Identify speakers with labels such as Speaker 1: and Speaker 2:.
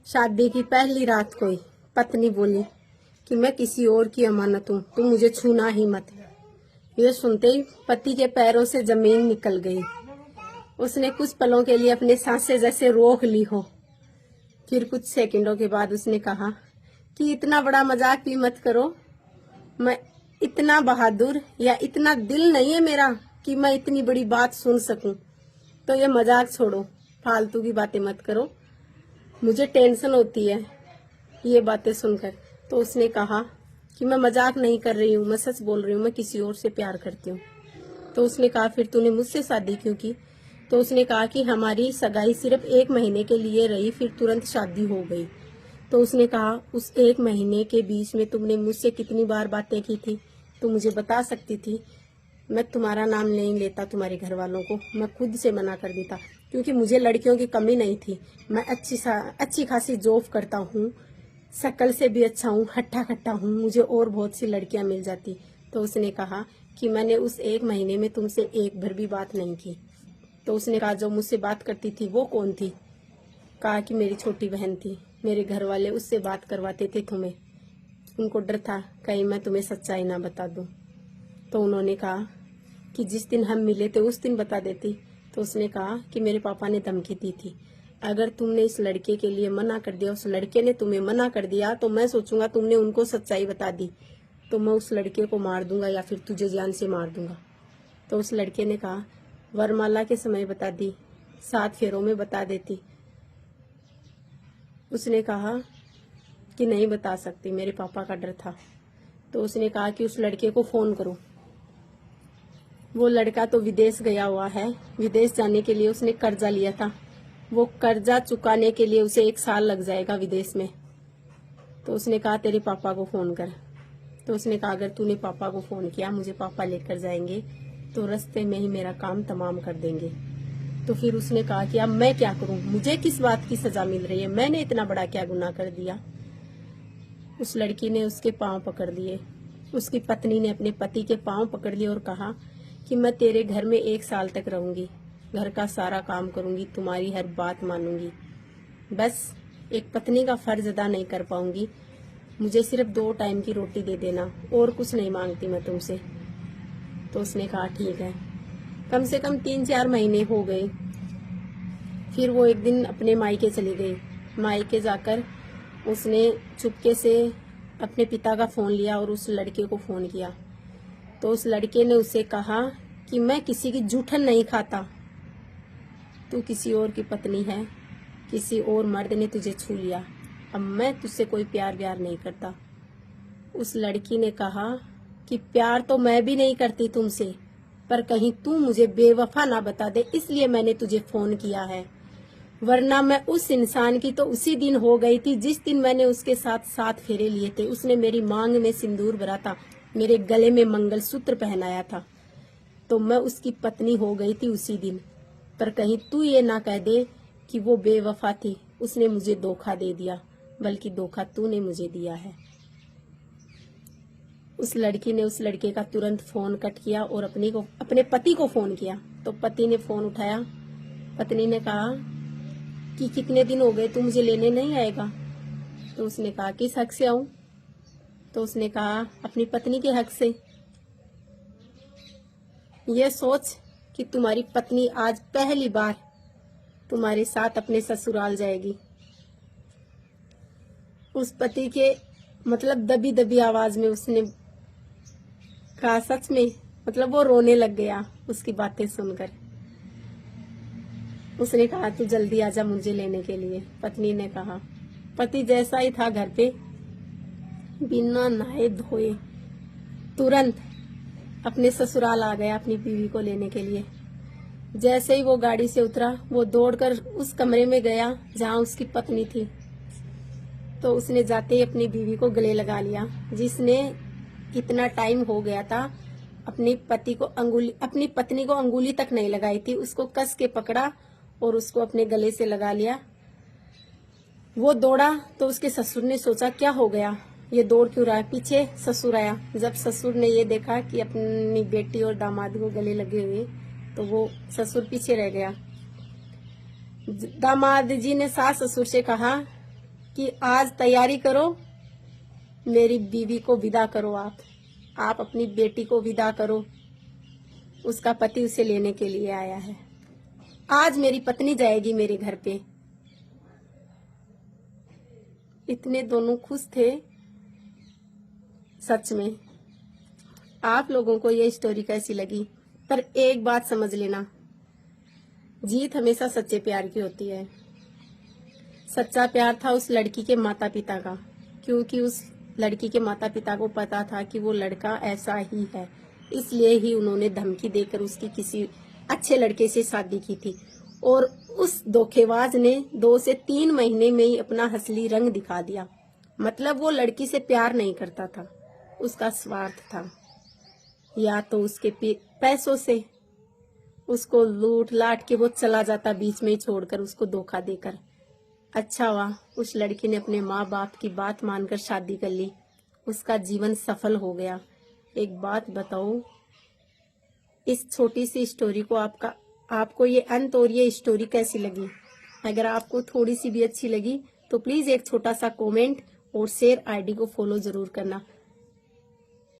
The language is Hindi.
Speaker 1: शादी की पहली रात को ही पत्नी बोली कि मैं किसी और की अमानत हूँ, तुम मुझे छूना ही मत। ये सुनते ही पति के पैरों से जमीन निकल गई। उसने कुछ पलों के लिए अपने सांसें जैसे रोक ली हो। फिर कुछ सेकंडों के बाद उसने कहा कि इतना बड़ा मजाक भी मत करो। मैं इतना बहादुर या इतना दिल नहीं है मेरा कि मैं इतनी बड़ी बात सुन सकूं। तो ये मजाक छोड़ो, फालतू की बातें मत करो, मुझे टेंशन होती है ये बातें सुनकर। तो उसने कहा कि मैं मजाक नहीं कर रही हूँ, मैं सच बोल रही हूँ, मैं किसी और से प्यार करती हूँ। तो उसने कहा फिर तूने मुझसे शादी क्यों की? तो उसने कहा कि हमारी सगाई सिर्फ 1 महीने के लिए रही, फिर तुरंत शादी हो गई। तो उसने कहा उस 1 महीने के बीच में तुमने मुझसे कितनी बार बातें की थी, तो मुझे बता सकती थी। मैं तुम्हारा नाम नहीं लेता, तुम्हारे घर वालों को मैं खुद से मना कर देता, क्योंकि मुझे लड़कियों की कमी नहीं थी। मैं अच्छी खासी जॉब करता हूँ, शक्ल से भी अच्छा हूँ, हट्टा कट्टा हूँ, मुझे और बहुत सी लड़कियां मिल जाती। तो उसने कहा कि मैंने उस 1 महीने में तुमसे एक भर भी बात नहीं की। तो उसने कहा जो मुझसे बात करती थी वो कौन थी? कहा कि मेरी छोटी बहन थी, मेरे घर वाले उससे बात करवाते थे तुम्हें, उनको डर था कहीं मैं तुम्हें सच्चाई ना बता दूं। तो उन्होंने कहा कि जिस दिन हम मिले थे उस दिन बता देती। तो उसने कहा कि मेरे पापा ने धमकी दी थी, अगर तुमने इस लड़के के लिए मना कर दिया, उस लड़के ने तुम्हें मना कर दिया, तो मैं सोचूंगा तुमने उनको सच्चाई बता दी, तो मैं उस लड़के को मार दूंगा या फिर तुझे जान से मार दूंगा। तो उस लड़के ने कहा वरमाला के समय बता दी, 7 फेरों में बता देती। उसने कहा कि नहीं बता सकती, मेरे पापा का डर था। तो उसने कहा कि उस लड़के को फोन करो। वो लड़का तो विदेश गया हुआ है, विदेश जाने के लिए उसने कर्जा लिया था, वो कर्जा चुकाने के लिए उसे 1 साल लग जाएगा विदेश में। तो उसने कहा तेरे पापा को फोन कर। तो उसने कहा अगर तूने पापा को फोन किया, मुझे पापा लेकर जाएंगे, तो रास्ते में ही मेरा काम तमाम कर देंगे। तो फिर उसने कहा कि अब मैं क्या करूं, मुझे किस बात की सजा मिल रही है, मैंने इतना बड़ा क्या गुनाह कर दिया? उस लड़की ने उसके पांव पकड़ लिए, उसकी पत्नी ने अपने पति के पांव पकड़ लिए और कहा कि मैं तेरे घर में 1 साल तक रहूंगी, घर का सारा काम करूंगी, तुम्हारी हर बात मानूंगी, बस एक पत्नी का फर्ज अदा नहीं कर पाऊंगी, मुझे सिर्फ 2 टाइम की रोटी दे देना, और कुछ नहीं मांगती मैं तुमसे। तो उसने कहा ठीक है। कम से कम 3-4 महीने हो गए। फिर वो एक दिन अपने मायके चली गई। मायके जाकर उसने चुपके से अपने पिता का फोन लिया और उस लड़के को फोन किया। तो उस लड़के ने उसे कहा कि मैं किसी की जूठन नहीं खाता, तू किसी और की पत्नी है, किसी और मर्द ने तुझे छू लिया, अब मैं तुझसे कोई प्यार व्यार नहीं करता। उस लड़की ने कहा कि प्यार तो मैं भी नहीं करती तुमसे, पर कहीं तू मुझे बेवफा ना बता दे, इसलिए मैंने तुझे फोन किया है, वरना मैं उस इंसान की तो उसी दिन हो गई थी जिस दिन मैंने उसके साथ 7 फेरे लिए थे। उसने मेरी मांग में सिंदूर भरा था, मेरे गले में मंगलसूत्र पहनाया था, तो मैं उसकी पत्नी हो गई थी उसी दिन। पर कहीं तू ये ना कह दे कि वो बेवफा थी, उसने मुझे धोखा दे दिया, बल्कि धोखा तूने मुझे दिया है। उस लड़की ने उस लड़के का तुरंत फोन कट किया और अपने पति को फोन किया। तो पति ने फोन उठाया। पत्नी ने कहा कि कितने दिन हो गए, तू मुझे लेने नहीं आएगा? तो उसने कहा किस हक से आऊं? तो उसने कहा अपनी पत्नी के हक से। ये सोच कि तुम्हारी पत्नी आज पहली बार तुम्हारे साथ अपने ससुराल जाएगी। उस पति के मतलब दबी दबी आवाज में उसने कहा, सच में मतलब वो रोने लग गया उसकी बातें सुनकर। उसने कहा तू जल्दी आजा मुझे लेने के लिए। पत्नी ने कहा। पति जैसा ही था घर पे, बिना नहाए धोए तुरंत अपने ससुराल आ गया अपनी बीवी को लेने के लिए। जैसे ही वो गाड़ी से उतरा, वो दौड़कर उस कमरे में गया जहां उसकी पत्नी थी। तो उसने जाते ही अपनी बीवी को गले लगा लिया, जिसने इतना टाइम हो गया था अपनी पत्नी को अंगुली तक नहीं लगाई थी। उसको कस के पकड़ा और उसको अपने गले से लगा लिया। वो दौड़ा तो उसके ससुर ने सोचा क्या हो गया, ये दौड़ क्यों रहा है? पीछे ससुर आया। जब ससुर ने ये देखा कि अपनी बेटी और दामाद को गले लगे हुए, तो वो ससुर पीछे रह गया। दामाद जी ने सास ससुर से कहा कि आज तैयारी करो, मेरी बीवी को विदा करो। आप अपनी बेटी को विदा करो, उसका पति उसे लेने के लिए आया है। आज मेरी पत्नी जाएगी मेरे घर पे। इतने दोनों खुश थे। सच में आप लोगों को ये स्टोरी कैसी लगी? पर एक बात समझ लेना, जीत हमेशा सच्चे प्यार की होती है। सच्चा प्यार था उस लड़की के माता पिता का, क्योंकि उस लड़की के माता पिता को पता था कि वो लड़का ऐसा ही है, इसलिए ही उन्होंने धमकी देकर उसकी किसी अच्छे लड़के से शादी की थी। और उस धोखेबाज ने 2 से 3 महीने में ही अपना असली रंग दिखा दिया। मतलब वो लड़की से प्यार नहीं करता था, उसका स्वार्थ था। या तो उसके पैसों से उसको लूट लाट के वो चला जाता, बीच में ही छोड़कर उसको धोखा देकर। अच्छा हुआ उस लड़की ने अपने माँ बाप की बात मानकर शादी कर ली, उसका जीवन सफल हो गया। एक बात बताओ, इस छोटी सी स्टोरी को आपको ये अंत और ये स्टोरी कैसी लगी? अगर आपको थोड़ी सी भी अच्छी लगी तो प्लीज एक छोटा सा कमेंट और शेयर, आईडी को फॉलो जरूर करना।